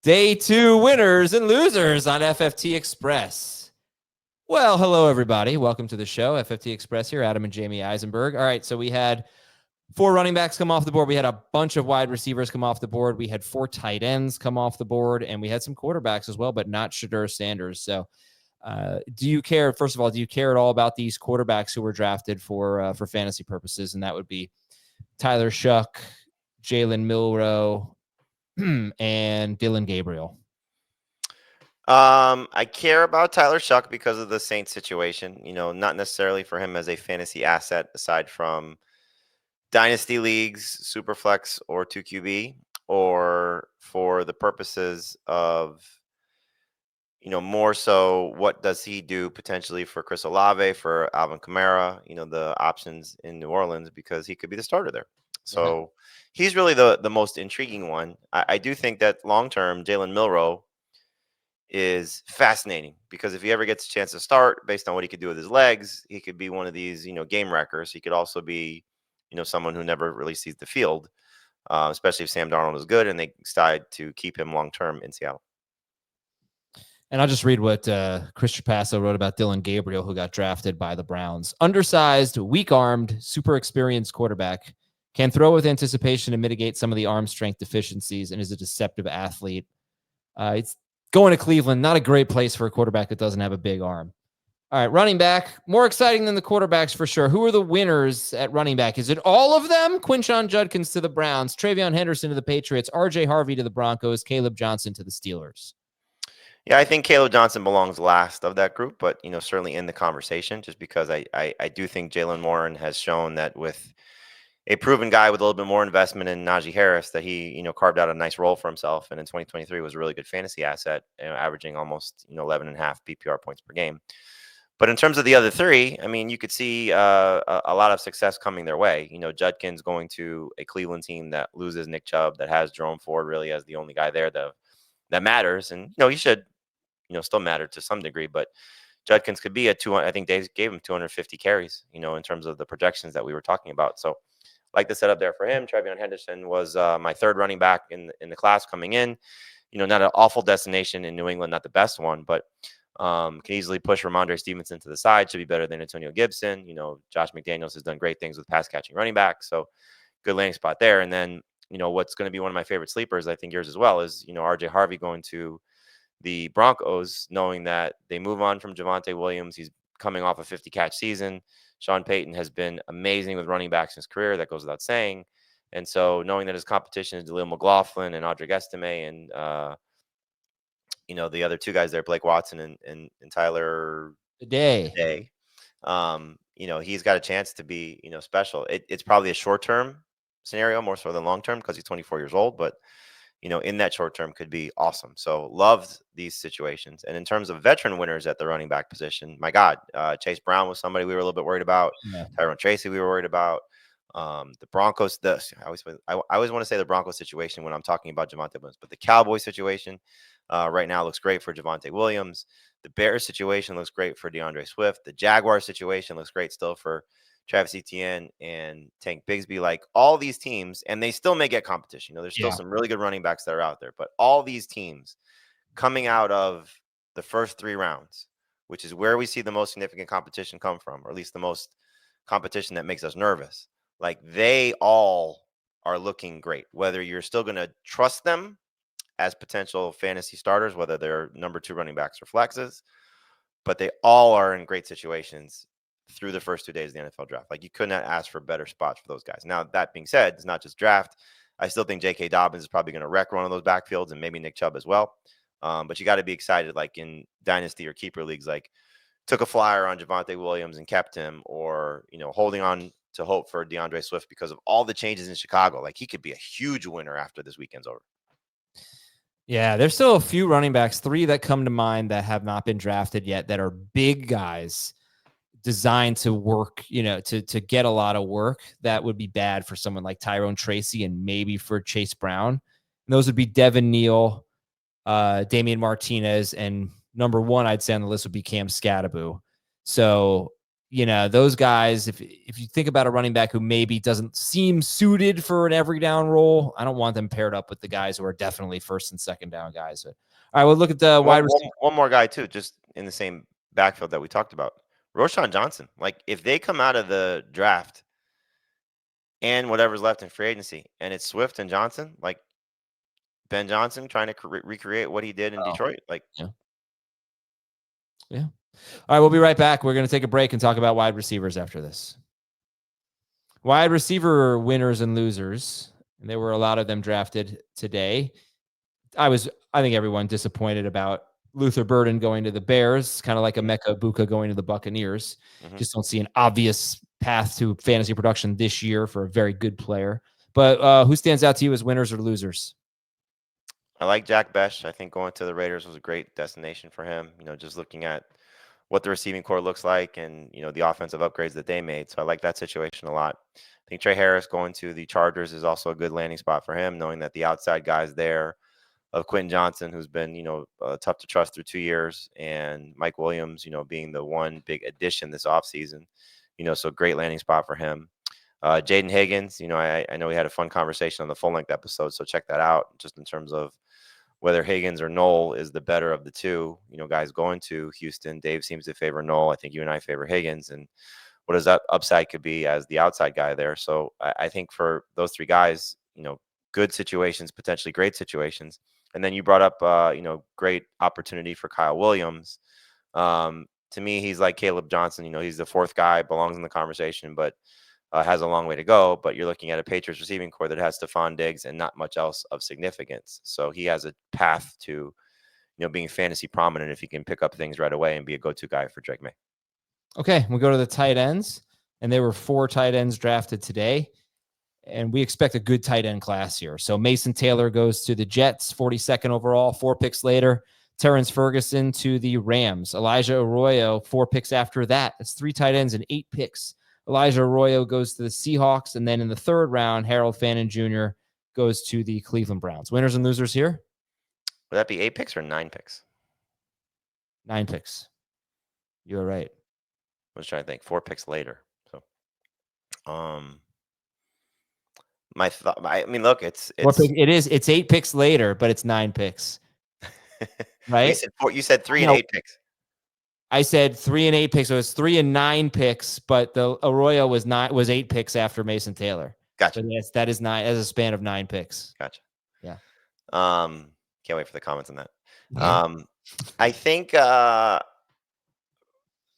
Day 2 winners and losers on FFT Express. Well, hello, everybody. Welcome to the show. FFT Express here, Adam and Jamie Eisenberg. All right, so we had 4 running backs come off the board. We had a bunch of wide receivers come off the board. We had 4 tight ends come off the board, and we had some quarterbacks as well, but not Shedeur Sanders. So do you care, first of all, do you care at all about these quarterbacks who were drafted for fantasy purposes? And that would be Tyler Shuck, Jalen Milroe, and Dylan Gabriel. I care about Tyler Shuck because of the Saints situation. You know, not necessarily for him as a fantasy asset, aside from dynasty leagues, superflex, or 2QB, or for the purposes of, you know, more so what does he do potentially for Chris Olave, for Alvin Kamara, you know, the options in New Orleans, because he could be the starter there. So he's really the most intriguing one. I do think that long-term Jalen Milroe is fascinating, because if he ever gets a chance to start, based on what he could do with his legs, he could be one of these, you know, game wreckers. He could also be, you know, someone who never really sees the field, especially if Sam Darnold is good and they decide to keep him long-term in Seattle. And I'll just read what Chris Trapasso wrote about Dylan Gabriel, who got drafted by the Browns. Undersized, weak-armed, super experienced quarterback. Can throw with anticipation to mitigate some of the arm strength deficiencies, and is a deceptive athlete. It's going to Cleveland, not a great place for a quarterback that doesn't have a big arm. All right, running back, more exciting than the quarterbacks for sure. Who are the winners at running back? Is it all of them? Quinshon Judkins to the Browns, TreVeyon Henderson to the Patriots, RJ Harvey to the Broncos, Caleb Johnson to the Steelers. Yeah, I think Caleb Johnson belongs last of that group, but, you know, certainly in the conversation, just because I do think Jalen Warren has shown that with a proven guy with a little bit more investment in Najee Harris, that he, you know, carved out a nice role for himself, and in 2023 was a really good fantasy asset, you know, averaging almost, you know, 11.5 PPR points per game. But in terms of the other three, I mean, you could see a lot of success coming their way. You know, Judkins going to a Cleveland team that loses Nick Chubb, that has Jerome Ford really as the only guy there that matters, and, you know, he should, you know, still matter to some degree, but Judkins could be a 200. I think they gave him 250 carries, you know, in terms of the projections that we were talking about. So, like the setup there for him. TreVeyon Henderson was my third running back in the class coming in. You know, not an awful destination in New England, not the best one, but can easily push Ramondre Stevenson to the side. Should be better than Antonio Gibson. You know, Josh McDaniels has done great things with pass catching running back, so good landing spot there. And then, you know, what's going to be one of my favorite sleepers, I think yours as well, is, you know, RJ Harvey going to the Broncos, knowing that they move on from Javonte Williams. He's coming off a 50 catch season. Sean Payton has been amazing with running backs in his career. That goes without saying. And so knowing that his competition is Jaleel McLaughlin and Audric Estime and, you know, the other two guys there, Blake Watson and Tyler Day, you know, he's got a chance to be, you know, special. It's probably a short-term scenario more so than long-term, because he's 24 years old, but, you know, in that short term could be awesome. So loved these situations. And in terms of veteran winners at the running back position, my God, Chase Brown was somebody we were a little bit worried about. Yeah. Tyrone Tracy, we were worried about. The Broncos, I always want to say the Broncos situation when I'm talking about Javonte Williams, but the Cowboys situation right now looks great for Javonte Williams. The Bears situation looks great for DeAndre Swift. The Jaguars situation looks great still for Travis Etienne and Tank Bigsby. Like, all these teams, and they still may get competition. You know, there's still some really good running backs that are out there, but all these teams coming out of the first 3 rounds, which is where we see the most significant competition come from, or at least the most competition that makes us nervous. Like, they all are looking great, whether you're still going to trust them as potential fantasy starters, whether they're number 2 running backs or flexes, but they all are in great situations through the first 2 days of the NFL draft. Like, you could not ask for better spots for those guys. Now, that being said, it's not just draft. I still think J.K. Dobbins is probably going to wreck one of those backfields, and maybe Nick Chubb as well. But you got to be excited, like in dynasty or keeper leagues, like took a flyer on Javonte Williams and kept him, or, you know, holding on to hope for DeAndre Swift because of all the changes in Chicago. Like, he could be a huge winner after this weekend's over. Yeah, there's still a few running backs, 3 that come to mind that have not been drafted yet, that are big guys designed to work, you know, to get a lot of work. That would be bad for someone like Tyrone Tracy and maybe for Chase Brown. And those would be Devin Neal, Damian Martinez, and number 1 I'd say on the list would be Cam Scatterbo. So those guys, if you think about a running back who maybe doesn't seem suited for an every down role, I don't want them paired up with the guys who are definitely first and second down guys. But, all right, we'll look at the wide receiver. One more guy too, just in the same backfield that we talked about. Quinshon Johnson. Like if they come out of the draft and whatever's left in free agency, and it's Swift and Johnson, like Ben Johnson trying to recreate what he did in Detroit. Like, yeah. All right, we'll be right back. We're going to take a break and talk about wide receivers after this. Wide receiver winners and losers. And there were a lot of them drafted today. I think everyone disappointed about Luther Burden going to the Bears, kind of like Emeka Egbuka going to the Buccaneers. Just don't see an obvious path to fantasy production this year for a very good player. But who stands out to you as winners or losers? I like Jack Besh. I think going to the Raiders was a great destination for him. Just looking at what the receiving core looks like and, the offensive upgrades that they made. So I like that situation a lot. I think Trey Harris going to the Chargers is also a good landing spot for him, knowing that the outside guys there of Quentin Johnson, who's been, tough to trust through 2 years, and Mike Williams, being the one big addition this offseason, so great landing spot for him. Jaden Higgins, I know we had a fun conversation on the full length episode, so check that out just in terms of whether Higgins or Knoll is the better of the two, guys going to Houston. Dave seems to favor Knoll. I think you and I favor Higgins, and what does that upside could be as the outside guy there. So I think for those three guys, good situations, potentially great situations. And then you brought up, great opportunity for Kyle Williams. To me, he's like Caleb Johnson. He's the fourth guy, belongs in the conversation, but has a long way to go. But you're looking at a Patriots receiving core that has Stephon Diggs and not much else of significance. So he has a path to, being fantasy prominent if he can pick up things right away and be a go-to guy for Drake May. Okay, we'll go to the tight ends. And there were 4 tight ends drafted today. And we expect a good tight end class here. So Mason Taylor goes to the Jets, 42nd overall, 4 picks later. Terrence Ferguson to the Rams. Elijah Arroyo, 4 picks after that. That's 3 tight ends and 8 picks. Elijah Arroyo goes to the Seahawks. And then in the 3rd round, Harold Fannin Jr. goes to the Cleveland Browns. Winners and losers here? Would that be 8 picks or 9 picks? 9 picks. You're right. I was trying to think. 4 picks later. So, my thought. I mean, look, it's 8 picks later, but it's 9 picks. Right? You said 3 and 8 picks. I said 3 and 8 picks, so it's 3 and 9 picks. But the Arroyo was 8 picks after Mason Taylor. Gotcha. So yes, that is 9. As a span of 9 picks. Gotcha. Yeah. Can't wait for the comments on that. I think.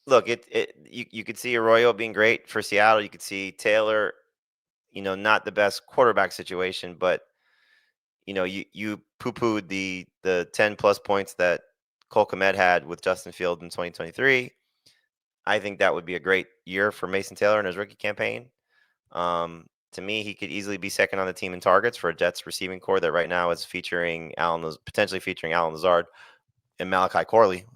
Look, you could see Arroyo being great for Seattle. You could see Taylor, not the best quarterback situation, but you poo-pooed the 10 plus points that Cole Kmet had with Justin Fields in 2023. I think that would be a great year for Mason Taylor in his rookie campaign. To me, he could easily be second on the team in targets for a Jets receiving core that right now is potentially featuring Alan Lazard and Malachi Corley.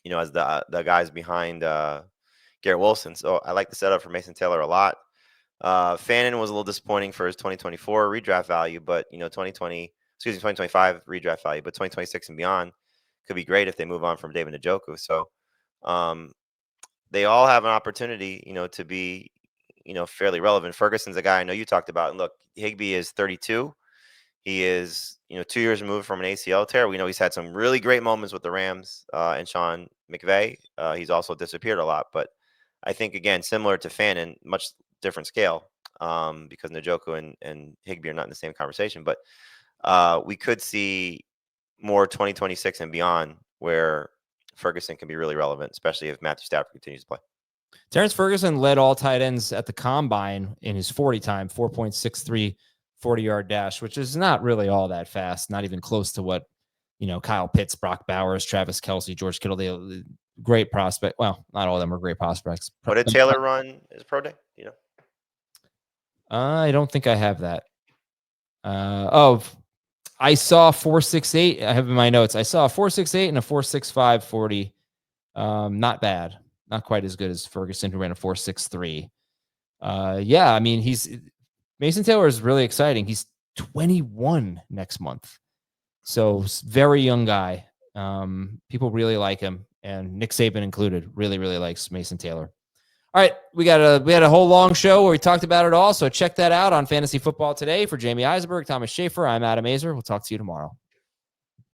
As the guys behind Garrett Wilson. So I like the setup for Mason Taylor a lot. Fannin was a little disappointing for his 2024 redraft value, but 2025 redraft value, but 2026 and beyond could be great if they move on from David Njoku. So they all have an opportunity, to be, fairly relevant. Ferguson's a guy I know you talked about. And look, Higbee is 32. He is, 2 years removed from an ACL tear. We know he's had some really great moments with the Rams and Sean McVay. He's also disappeared a lot, but I think, again, similar to Fannin, much different scale because Njoku and Higbee are not in the same conversation. But we could see more 2026 and beyond where Ferguson can be really relevant, especially if Matthew Stafford continues to play. Terrence Ferguson led all tight ends at the combine in his 40 time, 4.63 40-yard dash, which is not really all that fast, not even close to what, Kyle Pitts, Brock Bowers, Travis Kelce, George Kittle, they great prospect. Well, not all of them are great prospects. What did Taylor run his pro day? I don't think I have that. I saw 4.68. I have in my notes. I saw a 4.68 and a 4.65 40. Not bad. Not quite as good as Ferguson, who ran a 4.63. I mean, Mason Taylor is really exciting. He's 21 next month. So very young guy. People really like him. and Nick Saban included, really, really likes Mason Taylor. All right, we had a whole long show where we talked about it all, so check that out on Fantasy Football Today. For Jamie Eisenberg, Thomas Schaefer, I'm Adam Azer. We'll talk to you tomorrow.